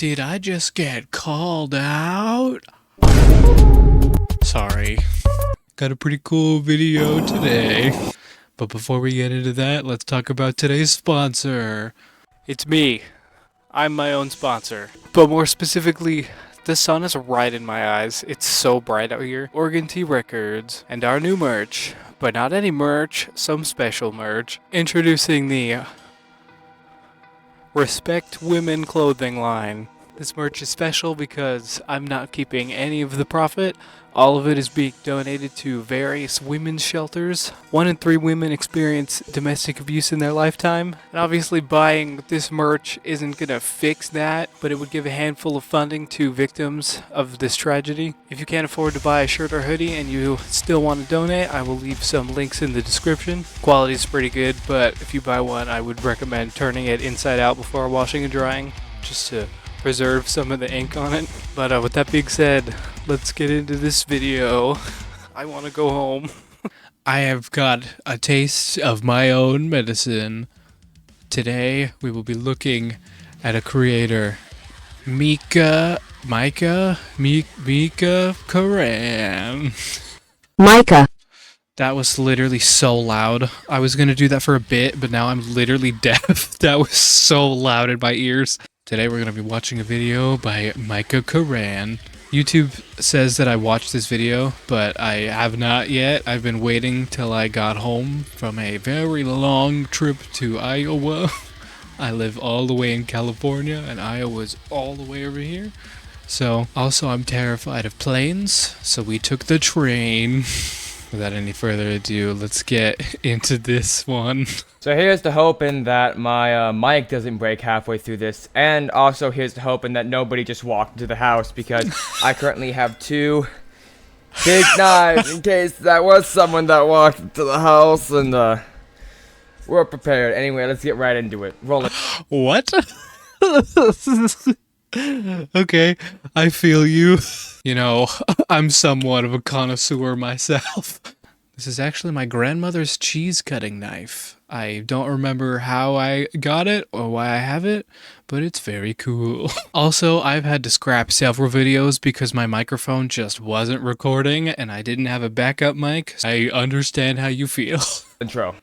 Did I just get called out? Sorry. Got a pretty cool video today. But before we get into that, let's talk about today's sponsor. It's me. I'm my own sponsor. But more specifically, the sun is right in my eyes. It's so bright out here. OrganTea Records and our new merch. But not any merch, some special merch. Introducing the Respect Women clothing line. This merch is special because I'm not keeping any of the profit. All of it is being donated to various women's shelters. 1 in 3 women experience domestic abuse in their lifetime. And obviously buying this merch isn't gonna fix that, but it would give a handful of funding to victims of this tragedy. If you can't afford to buy a shirt or hoodie and you still want to donate, I will leave some links in the description. Quality is pretty good, but if you buy one, I would recommend turning it inside out before washing and drying, just to preserve some of the ink on it. But with that being said, let's get into this video. I want to go home. I have got a taste of my own medicine. Today we will be looking at a creator, Mika Karan. Micah. That was literally so loud. I was gonna do that for a bit, but now I'm literally deaf. That was so loud in my ears. Today we're going to be watching a video by Mika Karan. YouTube says that I watched this video, but I have not yet. I've been waiting till I got home from a very long trip to Iowa. I live all the way in California, and Iowa's all the way over here. So, also I'm terrified of planes, so we took the train. Without any further ado, let's get into this one. So here's to hoping that my mic doesn't break halfway through this, and also here's to hoping that nobody just walked into the house, because I currently have 2 big knives in case that was someone that walked into the house, and we're prepared. Anyway, let's get right into it. Roll it. What? Okay, I feel you. You know, I'm somewhat of a connoisseur myself. This is actually my grandmother's cheese cutting knife. I don't remember how I got it or why I have it, but it's very cool. Also, I've had to scrap several videos because my microphone just wasn't recording and I didn't have a backup mic. I understand how you feel. Intro.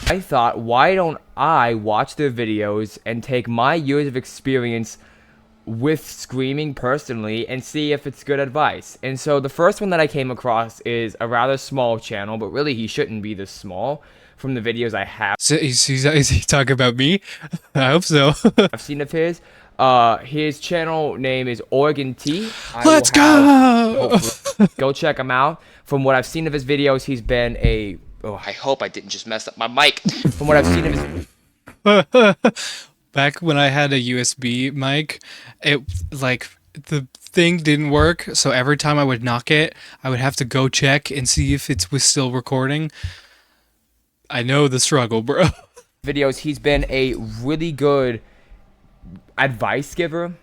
I thought, why don't I watch their videos and take my years of experience with screaming personally and see if it's good advice. And so the first one that I came across is a rather small channel, but really he shouldn't be this small from the videos I have. So, is he talking about me? I hope so. I've seen of his. His channel name is OrganTea. Let's go! Go check him out. From what I've seen of his videos, he's been a... Oh, I hope I didn't just mess up my mic. From what I've seen of his... Back when I had a USB mic, it the thing didn't work, so every time I would knock it, I would have to go check and see if it was still recording. I know the struggle, bro. Videos, he's been a really good advice giver,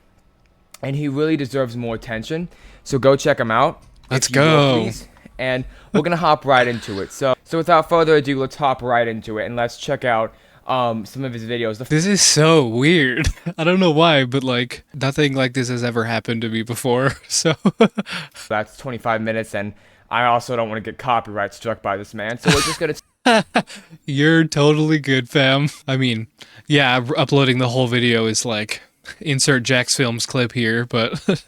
and he really deserves more attention. So go check him out. Let's go. Please. And we're gonna hop right into it. So without further ado, let's hop right into it and let's check out some of his videos. This is so weird. I don't know why, but like nothing like this has ever happened to me before. So that's 25 minutes, and I also don't want to get copyright struck by this man. So we're just gonna. You're totally good, fam. I mean, yeah, uploading the whole video is like insert Jack's Films clip here, but.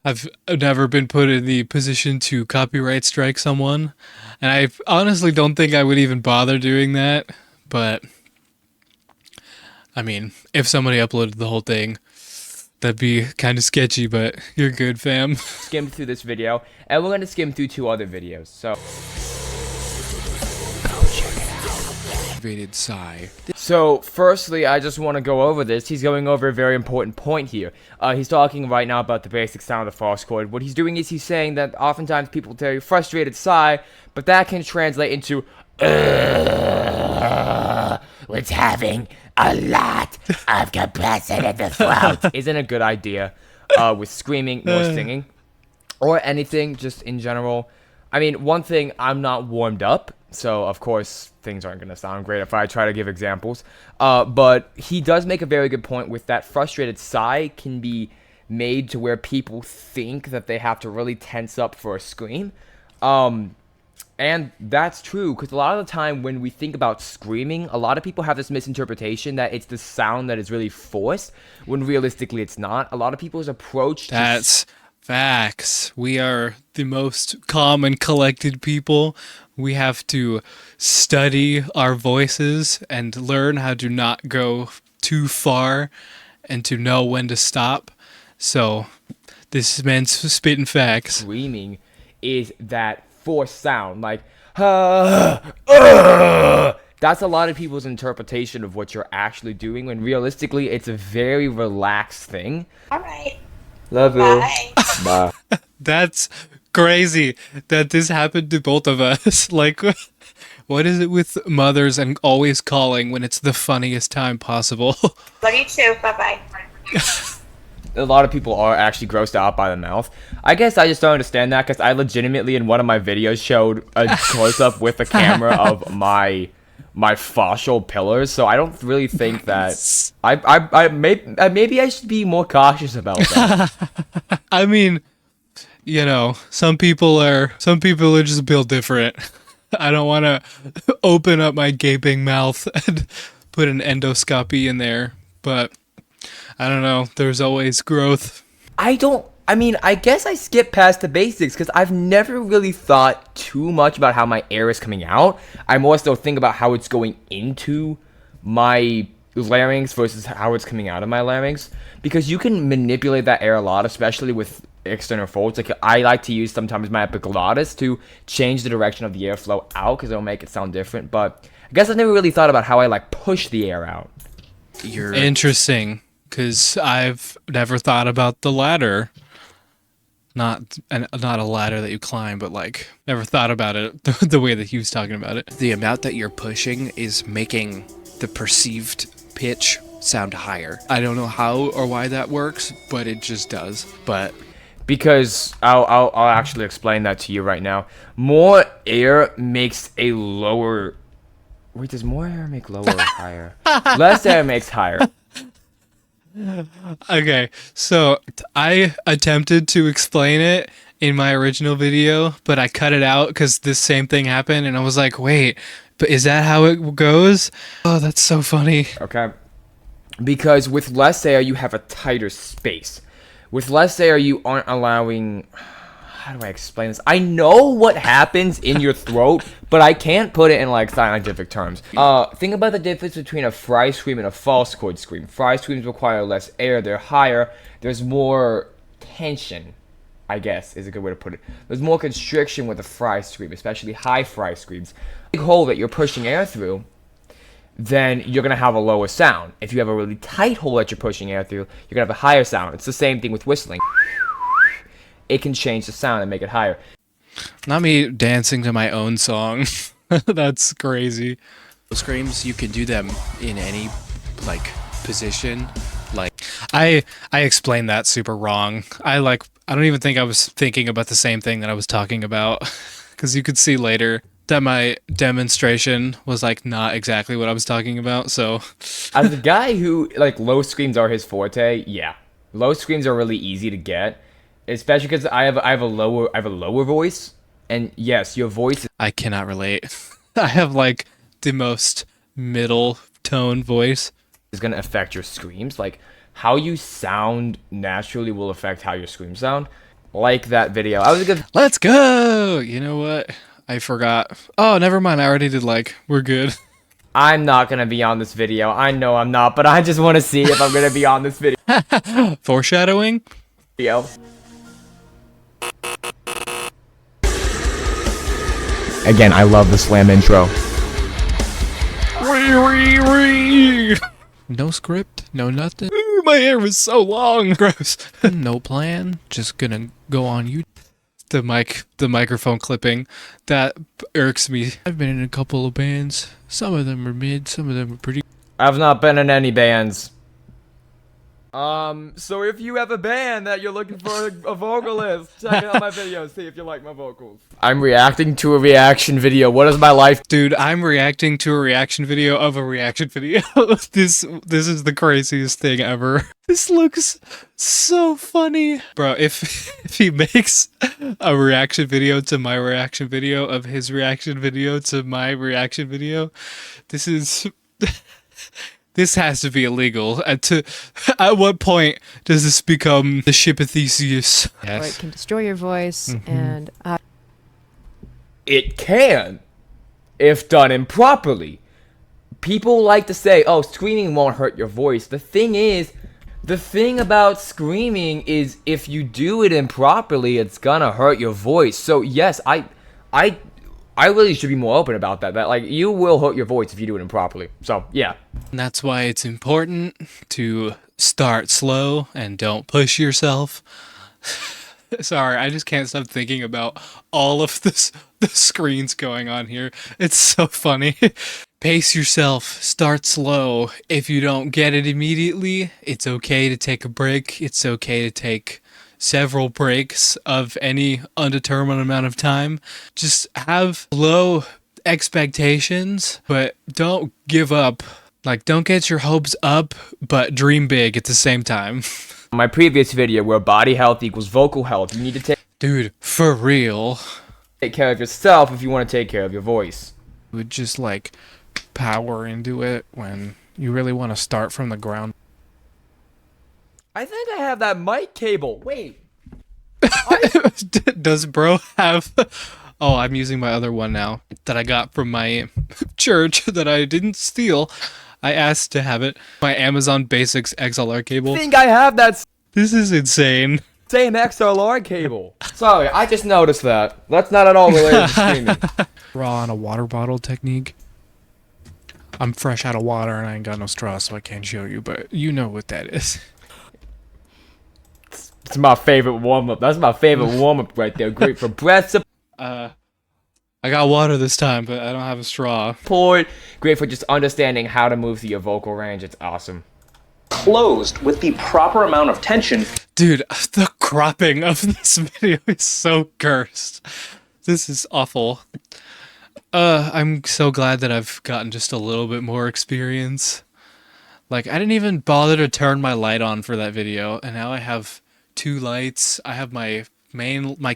I've never been put in the position to copyright strike someone, and I honestly don't think I would even bother doing that, but I mean, if somebody uploaded the whole thing, that'd be kind of sketchy, but you're good, fam. Skimmed through this video, and we're going to skim through 2 other videos, so... Sigh. So, firstly, I just want to go over this. He's going over a very important point here. He's talking right now about the basic sound of the false chord. What he's doing is he's saying that oftentimes people tell you frustrated sigh, but that can translate into was having a lot of compression in the throat. Isn't a good idea with screaming or singing or anything just in general. I mean, one thing, I'm not warmed up, so of course things aren't gonna sound great if I try to give examples. But he does make a very good point with that frustrated sigh can be made to where people think that they have to really tense up for a scream. And that's true, because a lot of the time when we think about screaming, a lot of people have this misinterpretation that it's the sound that is really forced, when realistically it's not. A lot of people's approach to That's facts. We are the most calm and collected people. We have to study our voices and learn how to not go too far and to know when to stop. So, this man's spitting facts. screaming is that forced sound, like that's a lot of people's interpretation of what you're actually doing, when realistically it's a very relaxed thing. All right. Love you. Bye. Bye. That's crazy that this happened to both of us. Like, what is it with mothers and always calling when it's the funniest time possible? Love you too. Bye-bye. A lot of people are actually grossed out by the mouth. I guess I just don't understand that, because I legitimately in one of my videos showed a close-up with a camera of my fascial pillars, so I don't really think that maybe I should be more cautious about that. I mean, you know, some people are just built different. I don't want to open up my gaping mouth and put an endoscopy in there, but I don't know. There's always growth. I guess I skip past the basics, because I've never really thought too much about how my air is coming out. I more so think about how it's going into my larynx versus how it's coming out of my larynx, because you can manipulate that air a lot, especially with external folds. Like, I like to use sometimes my epiglottis to change the direction of the airflow out, because it'll make it sound different. But I guess I've never really thought about how I like push the air out. Interesting, because I've never thought about the ladder. Not a ladder that you climb, but like never thought about it the way that he was talking about it. The amount that you're pushing is making the perceived pitch sound higher. I don't know how or why that works, but it just does. But Because I'll actually explain that to you right now. More air makes a lower. Wait, does more air make lower or higher? Less air makes higher. okay, so I attempted to explain it in my original video, but I cut it out because this same thing happened, and I was like, wait, but is that how it goes? Oh, that's so funny. Okay. Because with less air, you have a tighter space. With less air, you aren't allowing. How do I explain this? I know what happens in your throat, but I can't put it in like scientific terms. Think about the difference between a fry scream and a false chord scream. Fry screams require less air, they're higher, there's more tension, I guess is a good way to put it. There's more constriction with a fry scream, especially high fry screams. Big hole that you're pushing air through, then you're gonna have a lower sound. If you have a really tight hole that you're pushing air through, you're gonna have a higher sound. It's the same thing with whistling. It can change the sound and make it higher. Not me dancing to my own song. That's crazy. Screams, you can do them in any like position. Like I explained that super wrong. I don't even think I was thinking about the same thing that I was talking about, because you could see later that my demonstration was like not exactly what I was talking about. So as a guy who like low screams are his forte, yeah. Low screams are really easy to get. Especially because I have a lower voice, and yes, your voice. I cannot relate. I have like the most middle tone voice. Is gonna affect your screams. Like how you sound naturally will affect how your screams sound. Like that video. I was a good. Let's go. You know what? I forgot. Oh, never mind. I already did like. We're good. I'm not gonna be on this video. I know I'm not, but I just want to see if I'm gonna be on this video. Foreshadowing. Again, I love the slam intro. No script, no nothing. Ooh, my hair was so long. Gross. No plan. Just gonna go on YouTube. The microphone clipping that irks me. I've been in a couple of bands. Some of them are mid, some of them are pretty. I've not been in any bands. So if you have a band that you're looking for a vocalist, check out my videos, see if you like my vocals. I'm reacting to a reaction video. What is my life? Dude, I'm reacting to a reaction video of a reaction video. This is the craziest thing ever. This looks so funny. Bro, if he makes a reaction video to my reaction video of his reaction video to my reaction video, this is this has to be illegal. At what point does this become the ship of Theseus? Or it can destroy your voice, and It can, if done improperly. People like to say, oh, screaming won't hurt your voice. The thing about screaming is if you do it improperly, it's gonna hurt your voice. So yes, I really should be more open about that. That like you will hurt your voice if you do it improperly. So yeah. And that's why it's important to start slow and don't push yourself. Sorry, I just can't stop thinking about all of the screens going on here. It's so funny. Pace yourself. Start slow. If you don't get it immediately, it's okay to take a break. It's okay to take several breaks of any undetermined amount of time. Just have low expectations, but don't give up. Like, don't get your hopes up, but dream big at the same time. My previous video where body health equals vocal health, you need to Dude, for real. take care of yourself if you want to take care of your voice. Would just like power into it when you really want to start from the ground. I think I have that mic cable. Wait. Does bro have... Oh, I'm using my other one now that I got from my church that I didn't steal. I asked to have it. My Amazon Basics XLR cable. I think I have that This is insane. same XLR cable. Sorry, I just noticed that. That's not at all related to screaming. Raw on a water bottle technique. I'm fresh out of water and I ain't got no straw, so I can't show you, but you know what that is. It's my favorite warm-up. That's my favorite warm-up right there. Great for breath I got water this time, but I don't have a straw. support. Great for just understanding how to move through your vocal range. It's awesome. Closed with the proper amount of tension. Dude, the cropping of this video is so cursed. This is awful. I'm so glad that I've gotten just a little bit more experience. Like, I didn't even bother to turn my light on for that video, and now I have two lights. I have my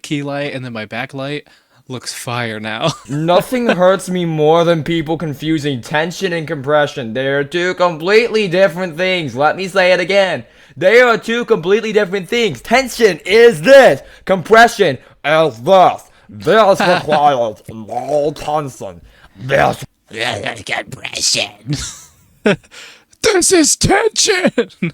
key light, and then my backlight looks fire now. Nothing hurts me more than people confusing tension and compression. They are two completely different things. Let me say it again. They are two completely different things. Tension is this. Compression is this. This requires low tension. This Compression. This is tension!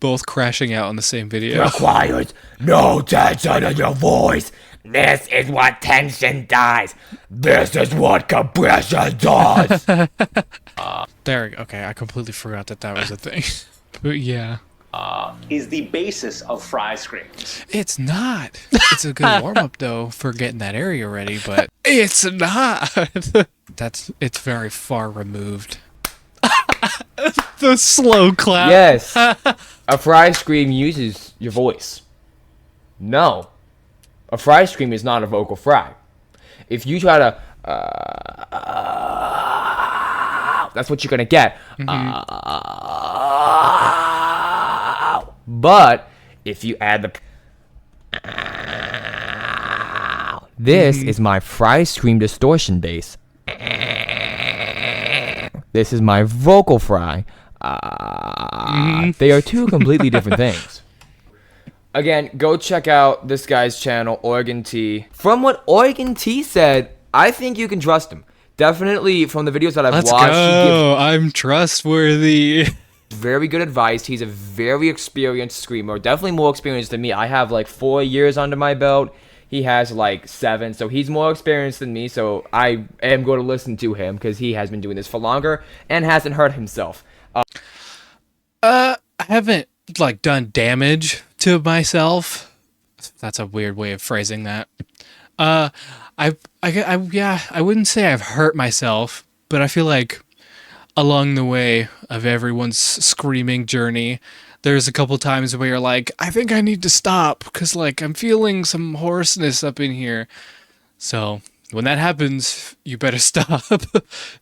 Both crashing out on the same video. Requires no tension in your voice. This is what tension does. This is what compression does. There, okay, I completely forgot that was a thing. But yeah. Is the basis of fry screams. It's not. It's a good warm-up, though, for getting that area ready, but it's not. It's very far removed. The slow clap. Yes. A fry scream uses your voice. No. A fry scream is not a vocal fry. If you try to that's what you're gonna get. But if you add the this is my fry scream distortion bass. This is my vocal fry. They are two completely different things. Again, go check out this guy's channel, OrganTea. From what OrganTea said, I think you can trust him. Definitely from the videos that I've Let's watched, go. I'm trustworthy. he gives very good advice. He's a very experienced screamer, definitely more experienced than me. I have like 4 years under my belt. He has like 7, so he's more experienced than me, so I am going to listen to him because he has been doing this for longer and hasn't hurt himself. I haven't like done damage to myself. That's a weird way of phrasing that. I wouldn't say I've hurt myself, but I feel like along the way of everyone's screaming journey, there's a couple times where you're like, I think I need to stop because like I'm feeling some hoarseness up in here. So when that happens, you better stop.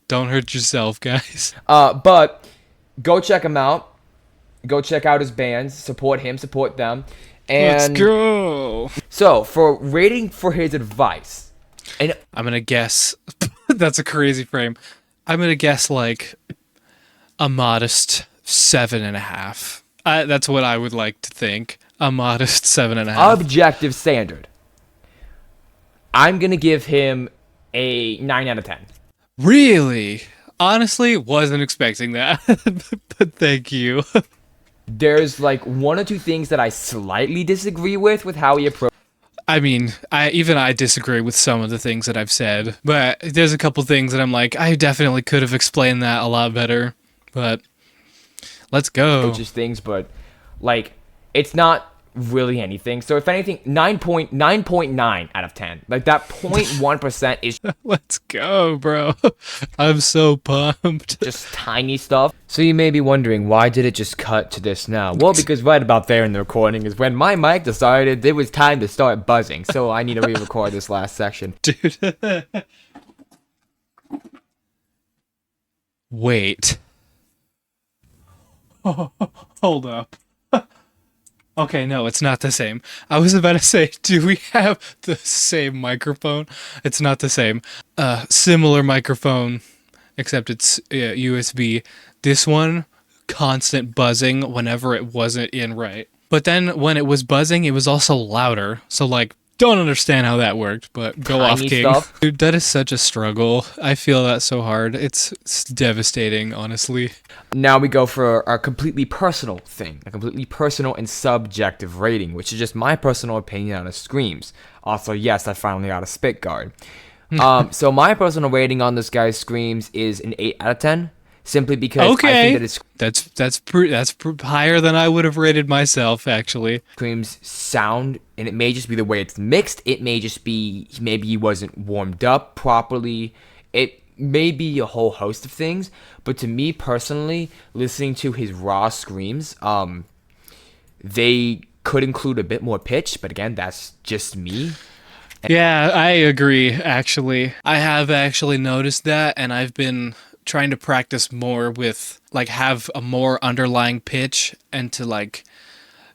Don't hurt yourself, guys. But go check him out. Go check out his bands. Support him. Support them. Let's And go. so for rating for his advice, and I'm gonna guess. That's a crazy frame. I'm gonna guess like a modest 7.5. That's what I would like to think. A modest 7.5. objective standard, I'm gonna give him a 9 out of 10. Really? Honestly, wasn't expecting that. But thank you. There's like one or two things that I slightly disagree with how he approached. I mean, I disagree with some of the things that I've said, but there's a couple things that I'm like, I definitely could have explained that a lot better. But let's go. Just things, but like it's not really anything. So if anything, 9.9 out of 10. Like that 0.1% is Let's go, bro. I'm so pumped. just tiny stuff. So you may be wondering, why did it just cut to this now? Well, because right about there in the recording is when my mic decided it was time to start buzzing. So I need to re-record this last section. Dude. Wait. Hold up. Okay, no, it's not the same. I was about to say, do we have the same microphone? It's not the same. Similar microphone, except it's USB. This one, constant buzzing whenever it wasn't in right. But then when it was buzzing, it was also louder. So like, don't understand how that worked, but go off, Tiny King. stuff. Dude, that is such a struggle. I feel that so hard. It's devastating, honestly. Now we go for a completely personal thing, a completely personal and subjective rating, which is just my personal opinion on his screams. Also, yes, I finally got a spit guard. So my personal rating on this guy's screams is an 8 out of 10, simply because I think that his that's higher than I would have rated myself, actually. screams sound, and it may just be the way it's mixed. It may just be maybe he wasn't warmed up properly. It may be a whole host of things, but to me personally, listening to his raw screams, they could include a bit more pitch, but again, that's just me. Yeah, I agree, actually. I have actually noticed that, and I've been trying to practice more with, like, have a more underlying pitch and to, like,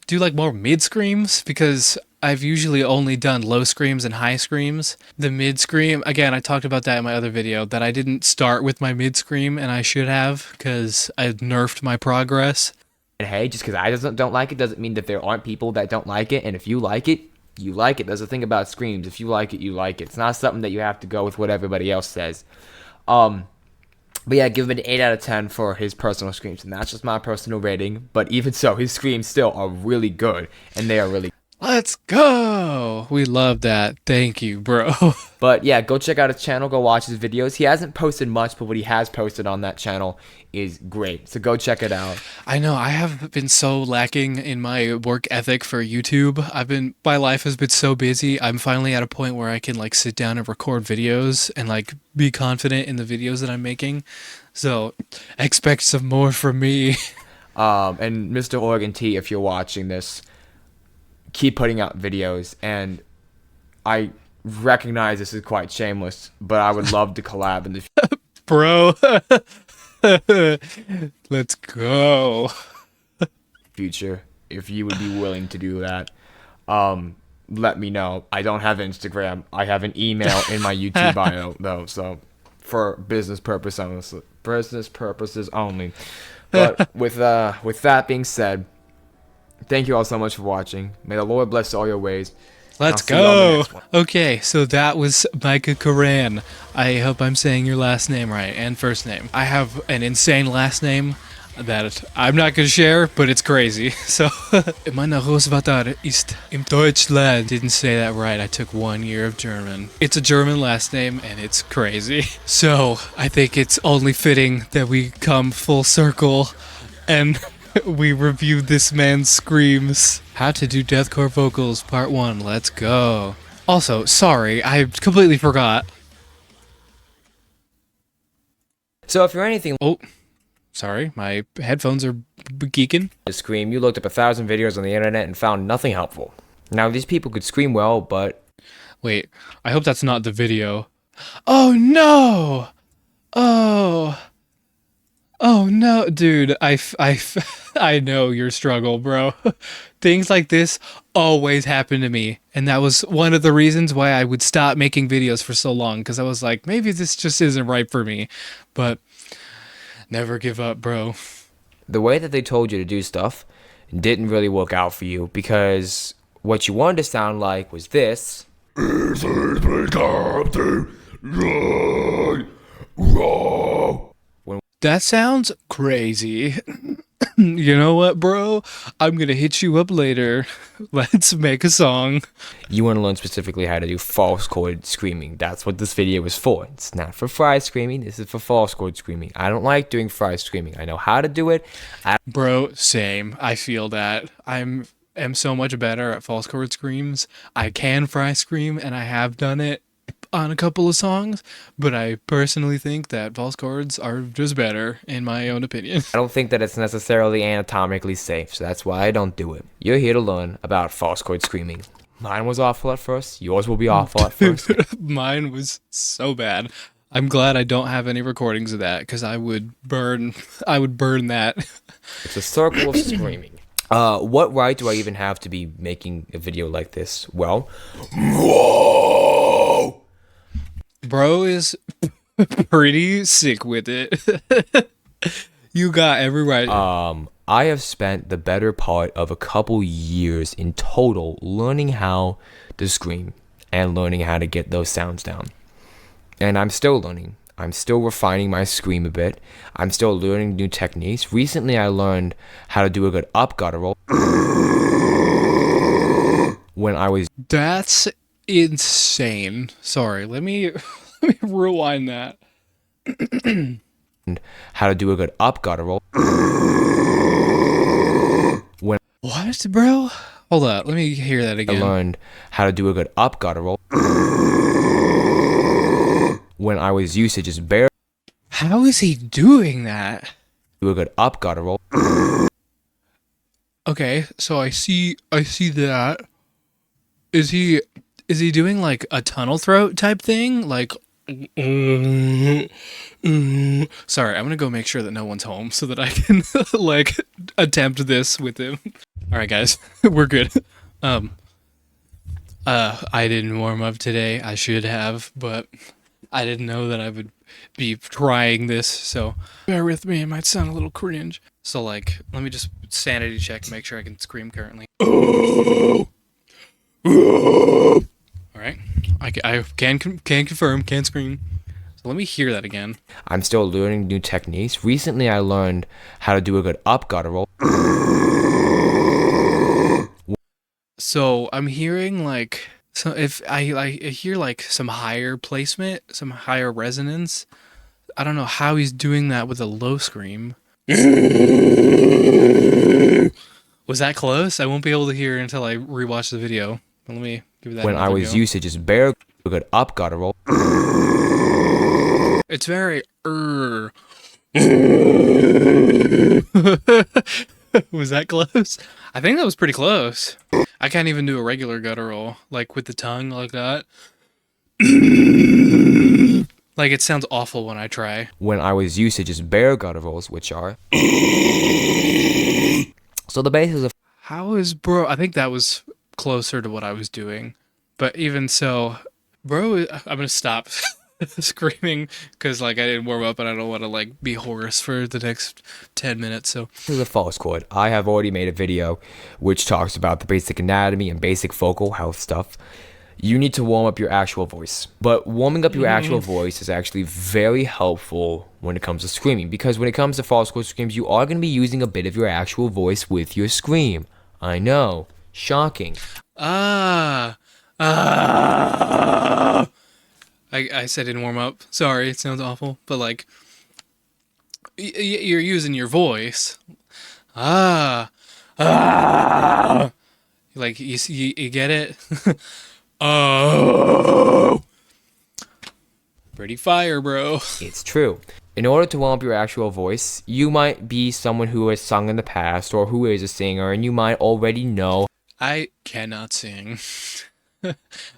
do, like, more mid screams, because I've usually only done low screams and high screams. The mid scream, again, I talked about that in my other video, that I didn't start with my mid scream, and I should have, because I nerfed my progress. And hey, just because I don't like it doesn't mean that there aren't people that don't like it. And if you like it, you like it. There's a thing about screams. If you like it, you like it. It's not something that you have to go with what everybody else says. But yeah, give him an 8 out of 10 for his personal screams. And that's just my personal rating. But even so, his screams still are really good. And they are really... Let's go! We love that. Thank you, bro. But yeah, go check out his channel. Go watch his videos. He hasn't posted much, but what he has posted on that channel is great. So go check it out. I know, I have been so lacking in my work ethic for YouTube. My life has been so busy. I'm finally at a point where I can like sit down and record videos and like be confident in the videos that I'm making. So expect some more from me. And Mr. OrganTea, if you're watching this, keep putting out videos. And I recognize this is quite shameless, but I would love to collab in the Bro. Let's go. future. If you would be willing to do that, let me know. I don't have Instagram. I have an email in my YouTube bio though, so for business purposes only. But with that being said, thank you all so much for watching. May the Lord bless all your ways. Let's I'll see you on the go. next one. Okay, so that was Micah Karan. I hope I'm saying your last name right and first name. I have an insane last name that I'm not going to share, but it's crazy. So, meine Großvater ist im Deutschland. Didn't say that right. I took 1 year of German. It's a German last name, and it's crazy. So, I think it's only fitting that we come full circle and we reviewed this man's screams. How to do deathcore vocals, part 1. Let's go. Also, sorry, I completely forgot. So if you're anything Oh, Sorry, my headphones are geeking. To scream, you looked up 1,000 videos on the internet and found nothing helpful. Now, these people could scream well, but Wait, I hope that's not the video. Oh no! Oh. Oh no, dude, I know your struggle, bro. Things like this always happen to me. And that was one of the reasons why I would stop making videos for so long. Because I was like, maybe this just isn't right for me. But never give up, bro. the way that they told you to do stuff didn't really work out for you because what you wanted to sound like was this. That sounds crazy. You know what, bro? I'm gonna hit you up later. Let's make a song. You want to learn specifically how to do false chord screaming. That's what this video is for. It's not for fry screaming. This is for false chord screaming. I don't like doing fry screaming. I know how to do it. Bro, same. I feel that. Am so much better at false chord screams. I can fry scream, and I have done it on a couple of songs, but I personally think that false chords are just better, in my own opinion. I don't think that it's necessarily anatomically safe, so that's why I don't do it. You're here to learn about false chord screaming. Mine was awful at first. Yours will be awful at first. Mine was so bad. I'm glad I don't have any recordings of that, because I would burn that. It's a circle of screaming. What right do I even have to be making a video like this? Well, Bro is pretty sick with it. You got every right. I have spent the better part of a couple years in total learning how to scream and learning how to get those sounds down. And I'm still learning. I'm still refining my scream a bit. I'm still learning new techniques. Recently, I learned how to do a good up guttural. When I was That's insane. Sorry, let me rewind that. how to do a good up guttural. When What, bro? Hold up, let me hear that I again. learned how to do a good up guttural. When I was used to just barely How is he doing that? do a good up guttural. Okay, so I see that. Is he doing like a tunnel throat type thing? Like Sorry, I'm gonna go make sure that no one's home so that I can like attempt this with him. Alright guys, we're good. I didn't warm up today. I should have, but I didn't know that I would be trying this, so bear with me, it might sound a little cringe. So like, let me just sanity check, make sure I can scream currently. Alright, I can confirm, can scream. So let me hear that again. I'm still learning new techniques. Recently, I learned how to do a good up guttural. So I'm hearing like, so if I hear like some higher placement, some higher resonance. I don't know how he's doing that with a low scream. Was that close? I won't be able to hear until I rewatch the video. Let me give that. When I was used to just barely do a good up guttural. It's very Was that close? I think that was pretty close. I can't even do a regular guttural, like with the tongue like that. Like it sounds awful when I try. When I was used to just bare gutturals, which are. So the basis of How is bro? I think that was closer to what I was doing. But even so, bro, I'm gonna stop screaming because like I didn't warm up and I don't want to like be hoarse for the next 10 minutes. So the false chord, I have already made a video which talks about the basic anatomy and basic vocal health stuff. You need to warm up your actual voice. But warming up your actual voice is actually very helpful when it comes to screaming. Because when it comes to false chord screams, you are going to be using a bit of your actual voice with your scream. I know. Shocking. I said didn't warm up. Sorry, it sounds awful. But like, you're using your voice. Like you get it. Oh. Pretty fire, bro. It's true. In order to warm up your actual voice, you might be someone who has sung in the past or who is a singer, and you might already know I cannot sing.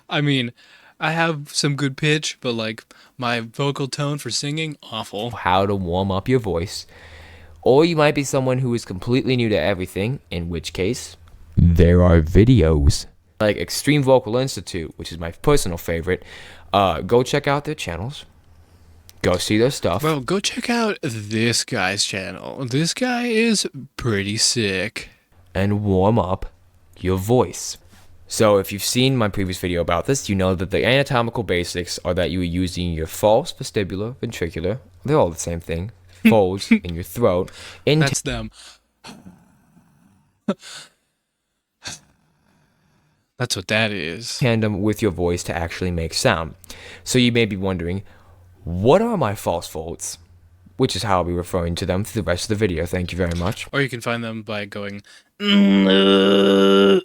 I mean, I have some good pitch, but like my vocal tone for singing, awful. how to warm up your voice. Or you might be someone who is completely new to everything, in which case, there are videos. Like Extreme Vocal Institute, which is my personal favorite. Go check out their channels. Go see their stuff. Bro, go check out this guy's channel. This guy is pretty sick. And warm up your voice. So if you've seen my previous video about this, you know that the anatomical basics are that you are using your false vestibular ventricular, they're all the same thing, folds in your throat, in That's them. That's what that is. tandem with your voice to actually make sound. So you may be wondering, what are my false folds? Which is how I'll be referring to them through the rest of the video. Thank you very much. Or you can find them by going, because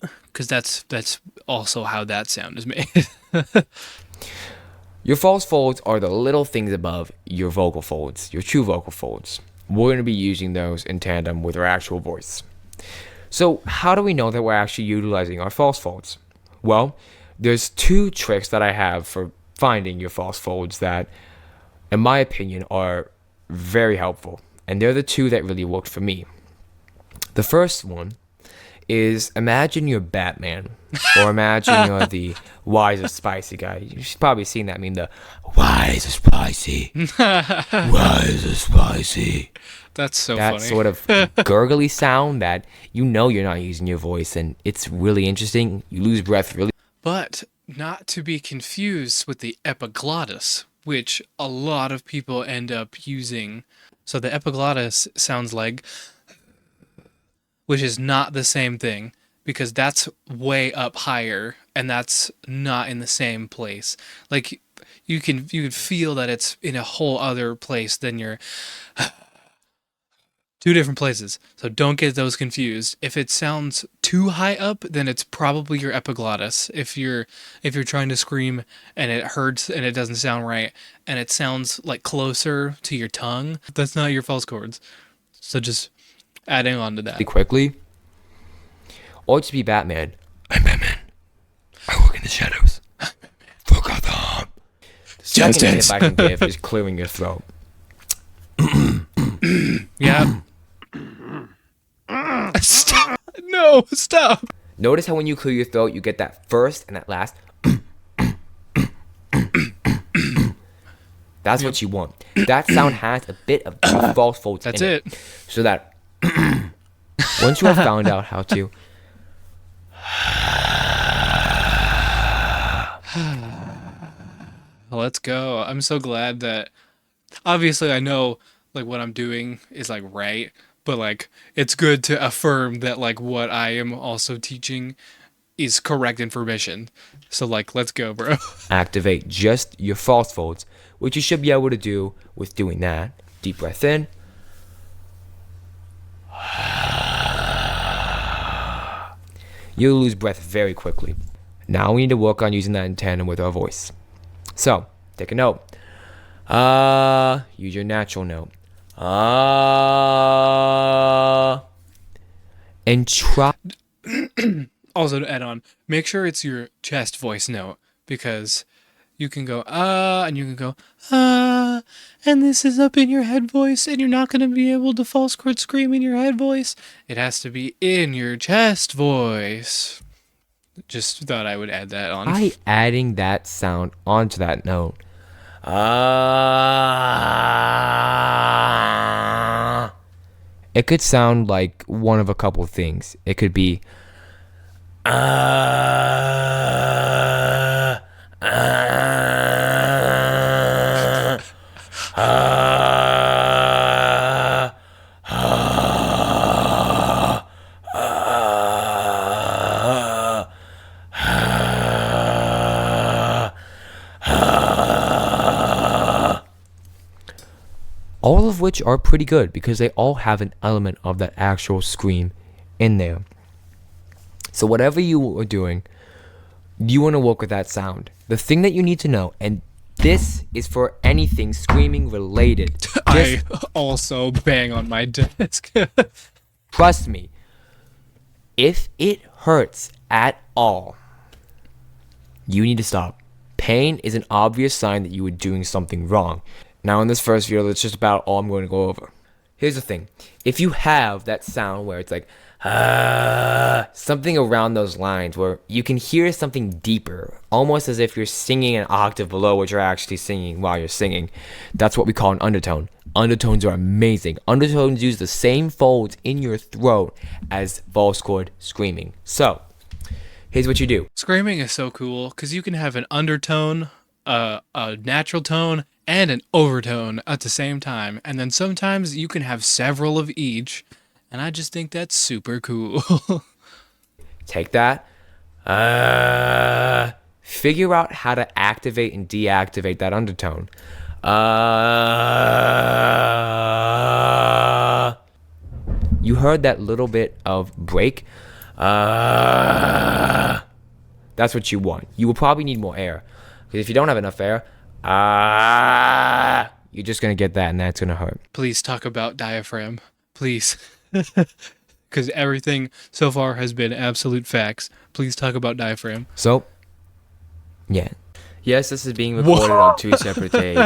that's also how that sound is made. Your false folds are the little things above your vocal folds, your true vocal folds. We're going to be using those in tandem with our actual voice. So how do we know that we're actually utilizing our false folds? Well, there's two tricks that I have for finding your false folds that, in my opinion, are very helpful. And they're the two that really worked for me. The first one is imagine you're Batman, or imagine you're the wiser spicy guy. You've probably seen that meme, the wiser spicy, wiser spicy. That's so That funny. sort of gurgly sound that you know you're not using your voice, and it's really interesting. You lose breath really. But not to be confused with the epiglottis, which a lot of people end up using. So the epiglottis sounds like, which is not the same thing, because that's way up higher and that's not in the same place. Like you can feel that it's in a whole other place than your two different places. So don't get those confused. If it sounds too high up, then it's probably your epiglottis. If you're trying to scream and it hurts and it doesn't sound right and it sounds like closer to your tongue, that's not your false cords. So just adding on to that. Quickly, or just be Batman. I'm Batman. I work in the shadows. For Gotham. The second tip I can give is clearing your throat. Yeah. Stop. No, stop. Notice how when you clear your throat, you get that first and that last. That's what you want. That sound has a bit of false folds That's in it. So that once you have found out how to, Let's go. I'm so glad that obviously I know like what I'm doing is like right, but like it's good to affirm that like what I am also teaching is correct information. So like let's go, bro. activate just your false folds, which you should be able to do with doing that. Deep breath in. You'll lose breath very quickly. Now we need to work on using that in tandem with our voice. So, take a note. Use your natural note. And try. Also to add on, make sure it's your chest voice note, because you can go and you can go and this is up in your head voice and you're not going to be able to false chord scream in your head voice. It has to be in your chest voice. Just thought I would add that on. Try adding that sound onto that note. It could sound like one of a couple things. It could be all of which are pretty good because they all have an element of that actual scream in there. So whatever you are doing, you want to work with that sound. The thing that you need to know, and This is for anything screaming related. I also bang on my desk. Trust me, if it hurts at all, you need to stop. Pain is an obvious sign that you are doing something wrong. Now in this first video, that's just about all I'm going to go over. Here's the thing. If you have that sound where it's like, something around those lines where you can hear something deeper, almost as if you're singing an octave below what you're actually singing while you're singing, that's what we call an undertone. Undertones are amazing. Undertones use the same folds in your throat as false chord screaming. So, here's what you do. Screaming is so cool because you can have an undertone, a natural tone, and an overtone at the same time. And then sometimes you can have several of each. And I just think that's super cool. Take that. Figure out how to activate and deactivate that undertone. You heard that little bit of break. That's what you want. You will probably need more air. Because if you don't have enough air, you're just going to get that and that's going to hurt. Please talk about diaphragm. Please. Because everything so far has been absolute facts. Please talk about diaphragm. So, yeah. Yes, this is being recorded on 2 separate days.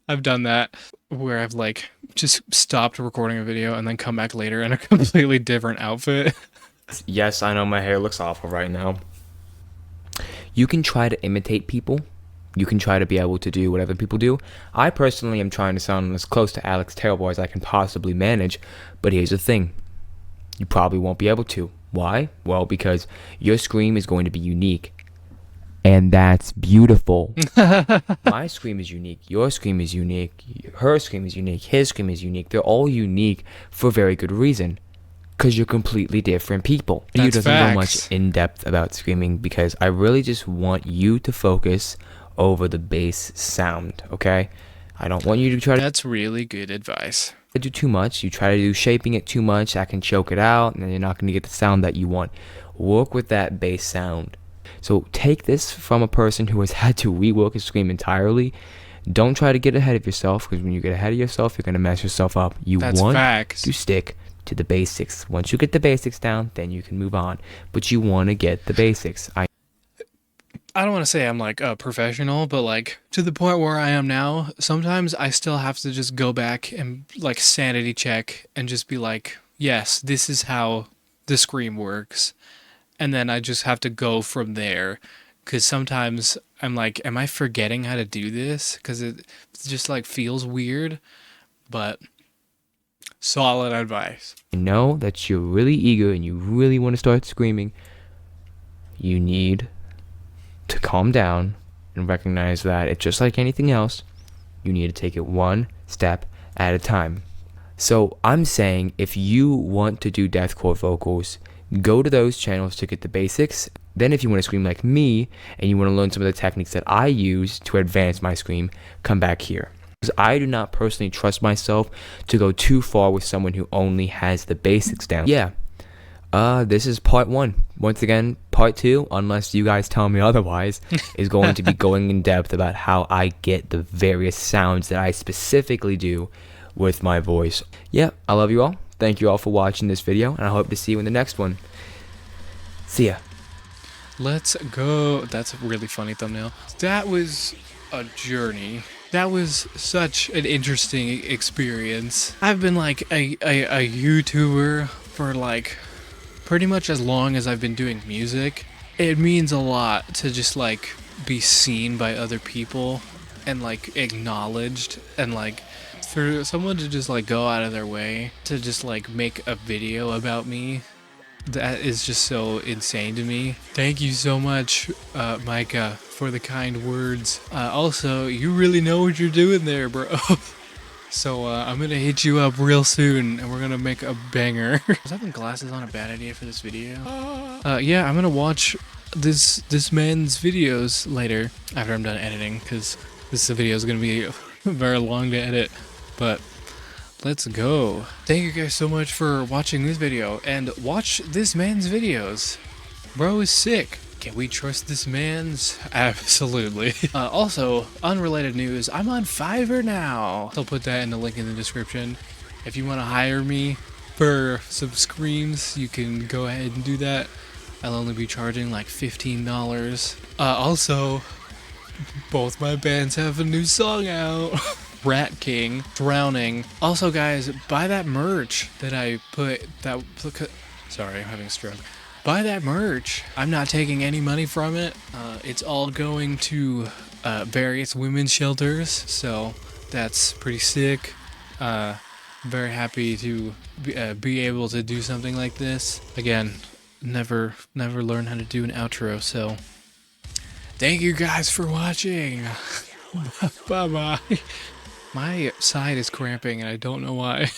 I've done that where I've like just stopped recording a video and then come back later in a completely different outfit. Yes, I know my hair looks awful right now. You can try to imitate people. You can try to be able to do whatever people do. I personally am trying to sound as close to Alex Terrible as I can possibly manage. But here's the thing. You probably won't be able to. Why? Well, because your scream is going to be unique. And that's beautiful. My scream is unique. Your scream is unique. Her scream is unique. His scream is unique. They're all unique for very good reason. Because you're completely different people. You doesn't go much in depth about screaming because I really just want you to focus over the bass sound, okay? I don't want you to try to... That's really good advice. do too much. You try to do shaping it too much, that can choke it out, and then you're not going to get the sound that you want. Work with that bass sound. So take this from a person who has had to rework his scream entirely. Don't try to get ahead of yourself, because when you get ahead of yourself, you're going to mess yourself up. That's want facts. to stick to the basics. Once you get the basics down, then you can move on. But you want to get the basics. I don't want to say I'm like a professional, but like to the point where I am now, sometimes I still have to just go back and like sanity check and just be like, yes, this is how the scream works. And then I just have to go from there. Because sometimes I'm like, am I forgetting how to do this? Because it just like feels weird. But solid advice. Know that you're really eager and you really want to start screaming. You need to calm down and recognize that it's just like anything else. You need to take it one step at a time. So I'm saying if you want to do deathcore vocals, go to those channels to get the basics. Then if you want to scream like me and you want to learn some of the techniques that I use to advance my scream, come back here. Because I do not personally trust myself to go too far with someone who only has the basics down. Yeah. This is part 1. Once again, part 2, unless you guys tell me otherwise, is going to be going in depth about how I get the various sounds that I specifically do with my voice. Yeah, I love you all. Thank you all for watching this video, and I hope to see you in the next one. See ya. Let's go. That's a really funny thumbnail. That was a journey. That was such an interesting experience. I've been like a YouTuber for like pretty much as long as I've been doing music. It means a lot to just like be seen by other people and like acknowledged, and like for someone to just like go out of their way to just like make a video about me, that is just so insane to me. Thank you so much, Micah, for the kind words. Also, you really know what you're doing there, bro. So I'm gonna hit you up real soon and we're gonna make a banger. Was having glasses on a bad idea for this video? Yeah, I'm gonna watch this man's videos later after I'm done editing, because this video is gonna be very long to edit. But let's go. Thank you guys so much for watching this video, and watch this man's videos. Bro is sick. Can we trust this man's? Absolutely. Also, unrelated news, I'm on Fiverr now. I'll put that in the link in the description. If you want to hire me for some screams, you can go ahead and do that. I'll only be charging like $15. Also, both my bands have a new song out. Rat King, Drowning. Also, guys, buy that merch that I put. Sorry, I'm having a stroke. Buy that merch. I'm not taking any money from it. It's all going to various women's shelters, so that's pretty sick. Very happy to be able to do something like this. Again, never learned how to do an outro, so thank you guys for watching. Bye bye. My side is cramping and I don't know why.